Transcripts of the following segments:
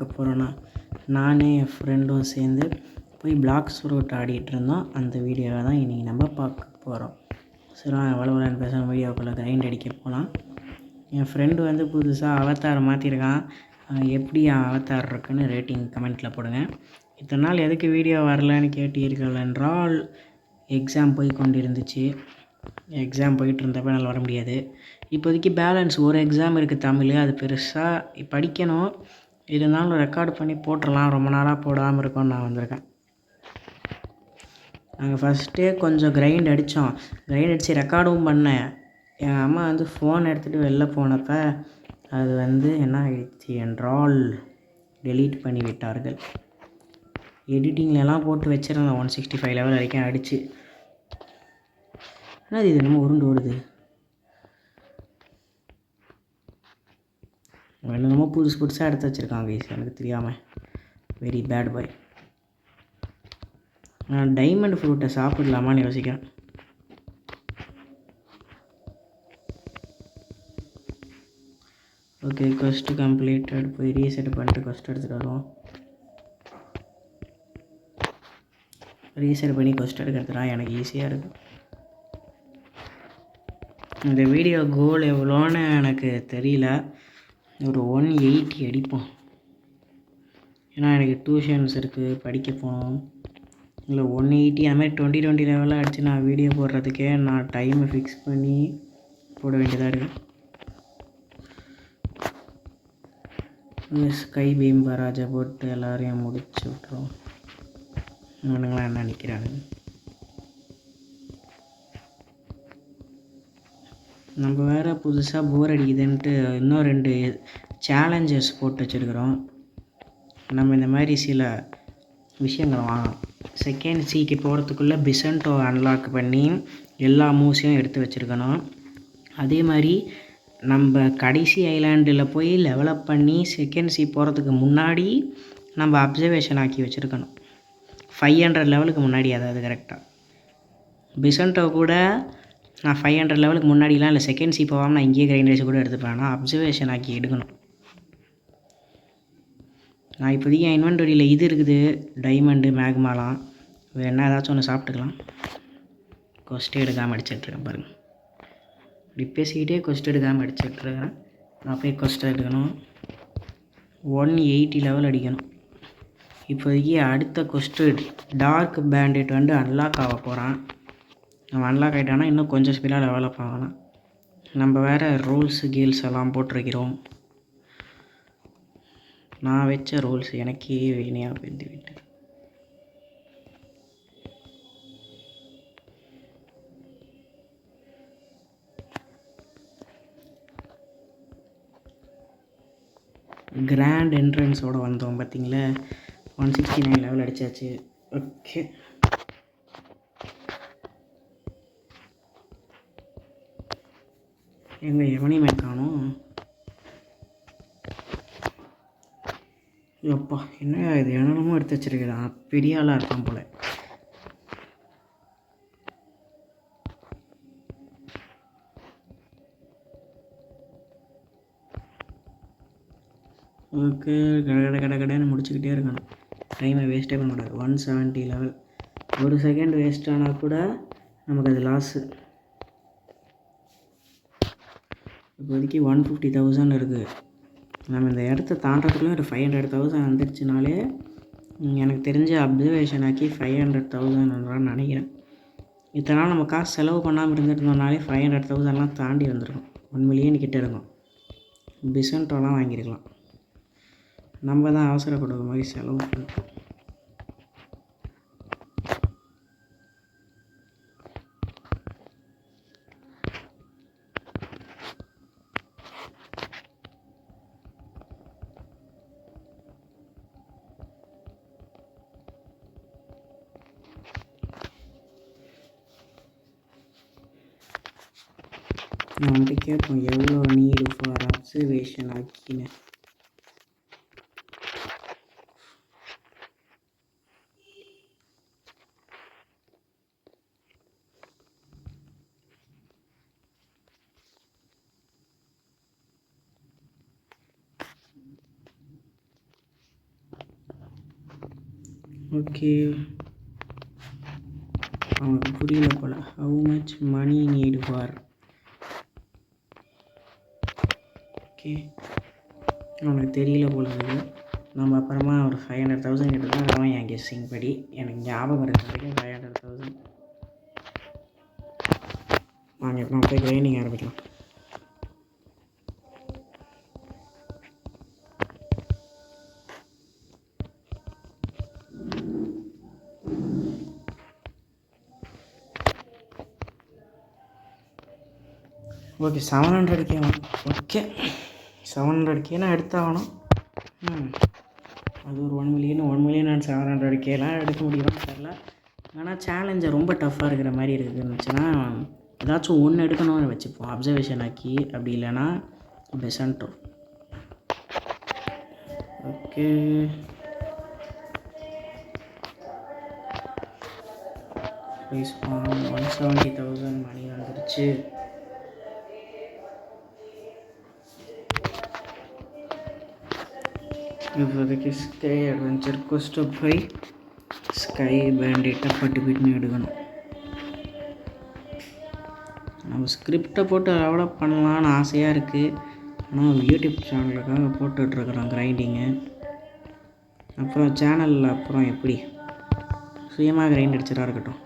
பார்க்க போகிறோன்னா, நானே என் ஃப்ரெண்டும் சேர்ந்து போய் பிளாக்ஸ் ரூட் ஆடிட்டு இருந்தோம். அந்த வீடியோவை தான் இன்றைக்கி நம்ம பார்க்க போகிறோம். சரி, வளவலன்னு பேசுகிற வீடியோக்குள்ளே கிரைண்ட் அடிக்க போகலாம். என் ஃப்ரெண்டு வந்து புதுசாக அவதார் மாற்றிருக்கான். எப்படி அவதார் இருக்குன்னு ரேட்டிங் கமெண்ட்டில் போடுங்க. இத்தனை நாள் எதுக்கு வீடியோ வரலன்னு கேட்டீர்கள் என்றால், எக்ஸாம் போய் கொண்டு இருந்துச்சு. எக்ஸாம் போயிட்டு இருந்தப்போ என்னால் வர முடியாது. இப்போதைக்கு பேலன்ஸ் ஒரு எக்ஸாம் இருக்குது தமிழ், அது பெருசாக படிக்கணும். இருந்தாலும் ரெக்கார்டு பண்ணி போட்டுடலாம், ரொம்ப நாளாக போடாமல் இருக்கோன்னு நான் வந்திருக்கேன். நாங்கள் ஃபஸ்ட்டே கொஞ்சம் கிரைண்ட் அடித்தோம். கிரைண்ட் அடித்து ரெக்கார்டும் பண்ணேன். எங்கள் அம்மா வந்து ஃபோன் எடுத்துகிட்டு வெளில போனப்போ அது வந்து என்ன ஆகிடுச்சு என்றால் டெலீட் பண்ணி விட்டார்கள். எடிட்டிங்லலாம் போட்டு வச்சுருந்தேன் 165 லெவல் வரைக்கும் அடித்து. என்னது இது நம்ம உருண்டு ஓடுது? என்னமோ புதுசாக எடுத்து வச்சுருக்காங்க கைஸ், எனக்கு தெரியாமல். Very bad boy. நான் டைமண்ட் ஃப்ரூட்டை சாப்பிடலாமான்னு யோசிக்கிறேன். Okay, quest completed. போய் ரீசெட் பண்ணிட்டு கொஸ்ட் எடுத்துகிட்டு வருவோம். ரீசெட் பண்ணி கொஸ்ட் எடுக்கிறதுனா எனக்கு ஈஸியாக இருக்கும். இந்த வீடியோ கோல் எவ்வளோன்னு எனக்கு தெரியல. ஒரு 180 அடிப்போம். ஏன்னா எனக்கு டியூஷன்ஸ் இருக்குது, படிக்க போகணும். இல்லை 180 அதுமாதிரி 20 லெவலில் அடித்து நான் வீடியோ போடுறதுக்கே நான் டைமை ஃபிக்ஸ் பண்ணி போட வேண்டியதாக இருக்குது. ஸ்கை பீம் பராஜை போட்டு எல்லோரையும் முடிச்சு விட்ருவோம். இவனுங்களாம் என்ன நிற்கிறாங்க? நம்ம வேறு புதுசாக போர் அடிக்குதுன்ட்டு இன்னும் 2 சேலஞ்சஸ் போட்டு வச்சுருக்குறோம். நம்ம இந்த மாதிரி சில விஷயங்கள் வாங்கலாம். செகண்ட் சிக்கு போகிறதுக்குள்ளே பிசன்டோ அன்லாக் பண்ணி எல்லா மூவ்ஸையும் எடுத்து வச்சுருக்கணும். அதே மாதிரி நம்ம கடைசி ஐலாண்டில் போய் டெவலப் பண்ணி செகண்ட் சி போகிறதுக்கு முன்னாடி நம்ம அப்சர்வேஷன் ஆக்கி வச்சுருக்கணும். 500 லெவலுக்கு முன்னாடி, அதாவது கரெக்டாக பிசன்டோ கூட நான் 500 லெவலுக்கு முன்னாடிலாம் இல்லை, செகண்ட் சி போகாமல் நான் இங்கேயே கிரைண்ட் ரேஸ் கூட எடுத்துப்பேன். ஆனால் அப்சர்வேஷன் ஆக்கி எடுக்கணும். நான் இப்போதைக்கு என் இன்வென்டரியில் இது இருக்குது, டைமண்டு மேக்மாலாம். என்ன ஏதாச்சும் ஒன்று சாப்பிட்டுக்கலாம். கொஸ்ட்டே எடுக்காமல் அடிச்சிட்ருக்கேன் பாருங்கள். இப்படி பேசிக்கிட்டே கொஸ்ட் எடுக்காமல் அடிச்சிட்ருக்கேன். நான் போய் கொஸ்ட் எடுக்கணும். 180 லெவல் அடிக்கணும். இப்போதைக்கு அடுத்த கொஸ்ட்டு டார்க் பேண்டிட் வந்து அன்லாக் ஆக போகிறான். நம்ம அன்லாக் ஆகிட்டானா இன்னும் கொஞ்சம் ஸ்பீடாக டெவலப் ஆகலாம். நம்ம வேறு ரூல்ஸு கீல்ஸ் எல்லாம் போட்டிருக்கிறோம். நான் வச்ச ரூல்ஸ் எனக்கே வீணையாக போயிட்டு விட்டு. கிராண்ட் என்ட்ரன்ஸோடு வந்தோம் பார்த்தீங்களா? 169 லெவல் அடித்தாச்சு. ஓகே, எங்கள் எவனையுமே காணும். அப்பா, என்ன இது என்னென்னமோ எடுத்து வச்சுருக்கிறான். பெரிய ஆளாக இருப்பான் போல். ஓகே, கடைன்னு முடிச்சுக்கிட்டே இருக்கணும். டைமை வேஸ்ட்டே பண்ண மாட்டாது. 170 லெவல். ஒரு செகண்ட் வேஸ்ட் ஆனால் கூட நமக்கு அது லாஸு. இப்போதைக்கு 150,000 இருக்குது. நம்ம இந்த இடத்த தாண்டதுக்குள்ளே ஒரு 500,000 வந்துடுச்சுனாலே எனக்கு தெரிஞ்ச அப்சர்வேஷன் ஆக்கி 500,000 நினைக்கிறேன். இத்தனை நாள் நம்ம காசு செலவு பண்ணாமல் இருந்துருந்தோம்னாலே 500,000 தாண்டி வந்திருக்கும். 1 மில்லியன் கிட்டே இருக்கும். பிசன்ட்டோலாம் வாங்கியிருக்கலாம். நம்ம தான் அவசரப்படுற மாதிரி செலவு பண்ணிட்டோம். நான் வந்துட்டு கேட்போம், எவ்வளோ நீடு ஃபார் அப்சர்வேஷன் ஆக்கினேன். ஓகே, அவனுக்கு புரியல போல். How much money need for. Okay, அவனுக்கு தெரியல போல இருக்குது. நம்ம அப்புறமா ஒரு 500,000 கிட்ட தான் அவன் என் கெஸ்ஸிங் படி எனக்கு ஞாபகம் இருக்கிற வரைக்கும் 500,000. வாங்க இப்போ போய் கிரைண்டிங் ஆரம்பிக்கலாம். Okay 700K. ஓகே 700Kனா எடுத்தாகணும். அது ஒரு 1 மில்லியன் அண்ட் 700Kலாம் எடுக்க முடியுமான்னு தெரியல. ஆனால் சேலஞ்சை ரொம்ப டஃப்பாக இருக்கிற மாதிரி இருக்குதுன்னுச்சுன்னா ஏதாச்சும் ஒன்று எடுக்கணும்னு வச்சுப்போம். அப்சர்வேஷன் ஆக்கி, அப்படி இல்லைன்னா பெசன்டோ. ஓகே, ப்ரைஸ் 170,000 மணி வந்துருச்சு. இப்போதைக்கு ஸ்கை அட்வென்ச்சர் கோஸ்ட்டை போய் ஸ்கை பேண்டிட்டை பட்டு எடுக்கணும். நம்ம ஸ்கிரிப்டை போட்டு டெவலப் பண்ணலான்னு ஆசையாக இருக்குது. ஆனால் யூடியூப் சேனலுக்காக போட்டுட்ருக்குறோம் கிரைண்டிங்கு. அப்புறம் சேனலில் அப்புறம் எப்படி சுயமாக கிரைண்ட் அடிச்சிடா இருக்கட்டும்.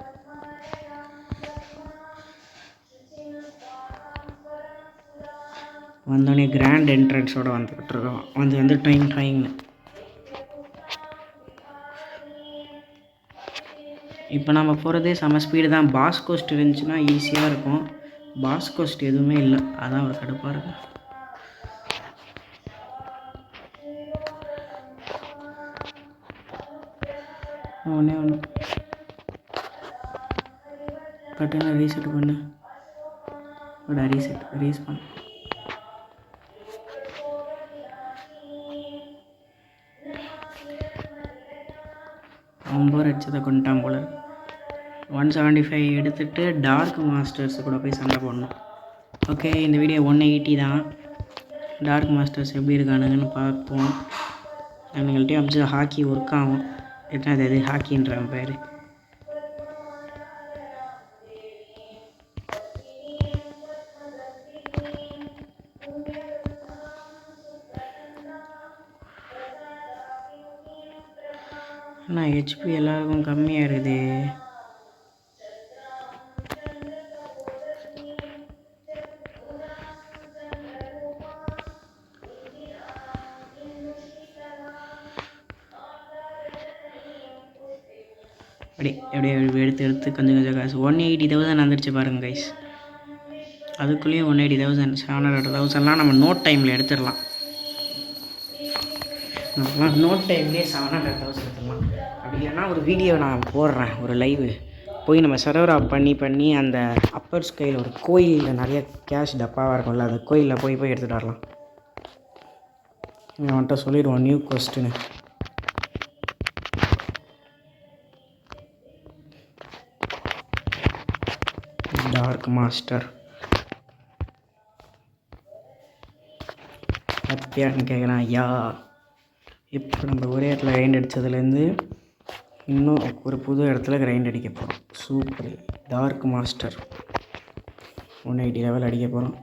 வந்தோடனே கிராண்ட் என்ட்ரன்ஸோடு வந்துக்கிட்டுருக்கோம். வந்து டைம்னு இப்போ நம்ம போகிறதே செம ஸ்பீடு தான். பாஸ் கோஸ்ட் இருந்துச்சுன்னா ஈஸியாக இருக்கும். பாஸ் கோஸ்ட் எதுவுமே இல்லை, அதான் ஒரு கடுப்பாக இருக்கும். ஒன்று கட்டுன்னு ரீசெட் பண்ணு. ரீஸ் பண்ணு. ரொம்ப அடிச்சதை கொண்டுட்டான் போல. 175 எடுத்துகிட்டு டார்க் மாஸ்டர்ஸ் கூட போய் சண்டை போடணும். ஓகே, இந்த வீடியோ 180 தான். டார்க் மாஸ்டர்ஸ் எப்படி இருக்கானுங்கன்னு பார்ப்போம். எங்கள்கிட்டயும் அப்சர்வ் ஹாக்கி ஒர்க் ஆகும். என்ன அது ஹாக்கின்றான் பேர். ஆனால் ஹெச்பி எல்லாருக்கும் கம்மியாக இருக்குது. அப்படியே எடுத்து கொஞ்சம் காசு 180,000 வந்துடுச்சு பாருங்கள் கைஸ். அதுக்குள்ளேயும் 180,000 700,000லாம் நம்ம நோட் டைமில் எடுத்துடலாம். நோட் டைம்லேயே 700,000 எடுத்துடலாம். அப்படி இல்லைன்னா ஒரு வீடியோ நான் போடுறேன், ஒரு லைவு போய் நம்ம சர்வர் ஆஃப் பண்ணி அந்த அப்பர் ஸ்கையில் ஒரு கோயிலில் நிறைய கேஷ் டப்பாவாக இருக்கும்ல, அந்த கோயிலில் போய் எடுத்துகிட்டு வரலாம். அவன்கிட்ட சொல்லிடுவோம் நியூ கொஸ்டின்னு. டார்க் மாஸ்டர் ஹாப்பியான்னு கேட்குறான். ஐயா, இப்போ நம்ம ஒரே இடத்துல கிரைண்ட் அடித்ததுலேருந்து இன்னும் ஒரு புது இடத்துல கிரைண்ட் அடிக்க போகிறோம். சூப்பர். டார்க் மாஸ்டர் 180 லெவல் அடிக்க போகிறோம்.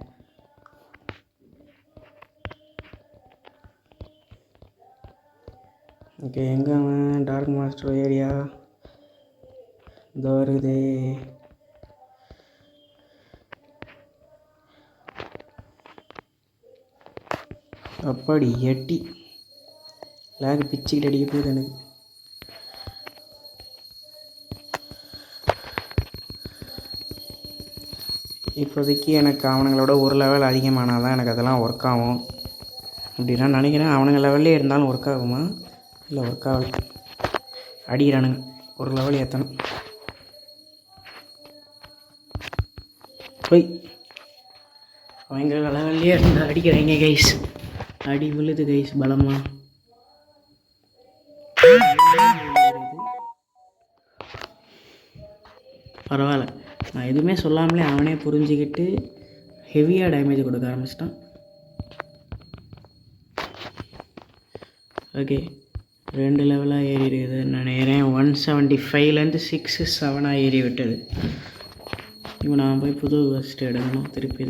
ஓகே, எங்கே அவன் டார்க் மாஸ்டர் ஏரியா இதோ இருக்குது. அப்படி எட்டி லேக் பிச்சுக்கிட்டு அடிக்க போகுது எனக்கு. இப்போதைக்கு எனக்கு அவனுங்களோட ஒரு லெவல் அதிகமானால் தான் எனக்கு அதெல்லாம் ஒர்க் ஆகும் அப்படி நான் நினைக்கிறேன். அவனுங்க லெவல்லே இருந்தாலும் ஒர்க் ஆகுமா? இல்லை, ஒர்க் ஆகலை. அடிக்கிறானுங்க, ஒரு லெவல் ஏற்றணும். போய் அவங்க லெவல்லே இருந்து அடிக்கிறாங்க கைஸ். அடி விழுது கைஸ் பலமாக. பரவாயில்ல, நான் எதுவுமே சொல்லாமலே அவனே புரிஞ்சுக்கிட்டு ஹெவியாக டேமேஜ் கொடுக்க ஆரம்பிச்சிட்டான். ஓகே, 2 லெவலாக ஏறி இருக்குதுன்னு நினைக்கிறேன். 175லேருந்து 6 7 ஏறி விட்டது. இப்போ நான் போய் புது ஃபஸ்ட்டு எடுக்கணும் திருப்பி.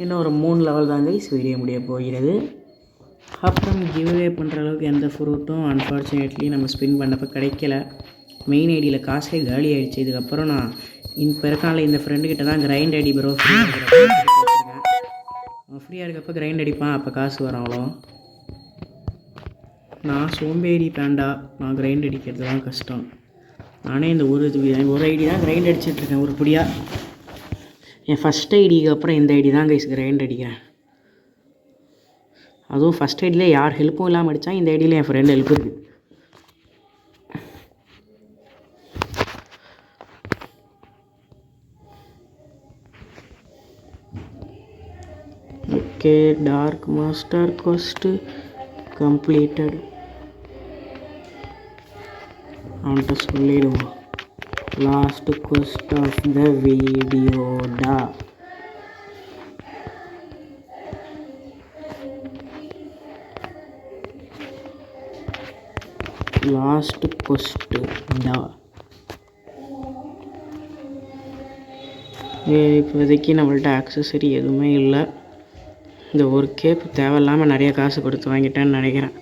இன்னும் ஒரு 3 லெவல் தான் கைஸ் வீடியோ முடிய போகிறது. அப்புறம் கிவ்அவே பண்ணுற அளவுக்கு எந்த ஃப்ரூட்டும் அன்ஃபார்ச்சுனேட்லி நம்ம ஸ்பின் பண்ணப்போ கிடைக்கல. மெயின் ஐடியில் காசே காலி ஆகிடுச்சு. இதுக்கப்புறம் நான் இப்போ இருக்கான்ல இந்த ஃப்ரெண்டுக்கிட்ட தான் கிரைண்ட் அடி ப்ரோ ஃப்ரீயாக இருக்கப்போ கிரைண்ட் அடிப்பான், அப்போ காசு வரும். அவ்வளோ நான் சோம்பேறி பேண்டா, நான் கிரைண்ட் அடிக்கிறது தான் கஷ்டம். நானே இந்த ஒரு ஐடி தான் கிரைண்ட் அடிச்சிட்ருக்கேன் உருப்படியாக. என் ஃபஸ்ட் ஐடிக்கு அப்புறம் இந்த ஐடி தான் கைஸ் கிரைண்ட் அடிக்கிறேன். அதுவும் ஃபஸ்ட் ஐடியில் யார் ஹெல்ப்பும் இல்லாமல் அடித்தா, இந்த ஐடியில் என் ஃப்ரெண்ட் ஹெல்ப் இருக்குது. Okay, dark master quest completed. அவன்கிட்ட சொல்லிடுவோம், லாஸ்ட் கொஸ்ட் ஆஃப் த வீடியோடா. லாஸ்ட் கொஸ்ட்டு டா. இப்போதைக்கு நம்மள்ட்ட ஆக்சஸரி எதுவுமே இல்லை. இந்த ஒரு கேப் தேவையில்லாமல் நிறைய காசு கொடுத்து வாங்கிட்டேன்னு நினைக்கிறேன்.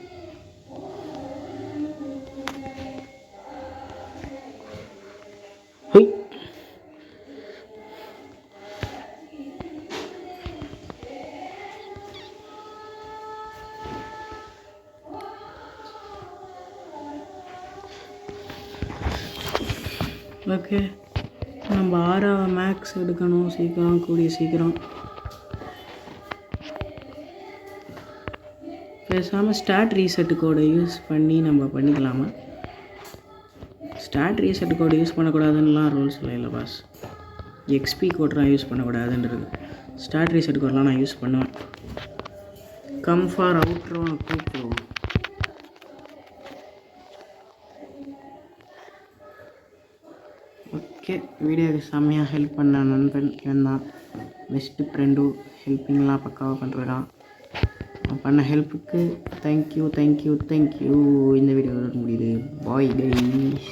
ஓகே, நம்ம 6 மேக்ஸ் எடுக்கணும் சீக்கிரம், கூடிய சீக்கிரம். பேசாமல் ஸ்டார்ட் ரீசெட் கோடை யூஸ் பண்ணி நம்ம பண்ணிக்கலாமா? ஸ்டார்ட் ரீசெட் கோடை யூஸ் பண்ணக்கூடாதுன்னெலாம் ரூல்ஸ் இல்லை பாஸ். எக்ஸ்பி கோட்லாம் யூஸ் பண்ணக்கூடாதுன்றது. ஸ்டார்ட் ரீசெட் கோடெலாம் நான் யூஸ் பண்ணுவேன். கம் ஃபார் அவுட்ரோன்னு கூப்பிடுவோம். ஓகே, வீடியோவுக்கு செம்மையாக ஹெல்ப் பண்ண நண்பன் இவன் தான். பெஸ்ட்டு ஃப்ரெண்டும் ஹெல்ப்பிங்லாம் பக்காவாக பண்ணுறான். பண்ண ஹெல்ப்புக்கு தேங்க்யூ. இந்த வீடியோ முடியுது. Bye guys.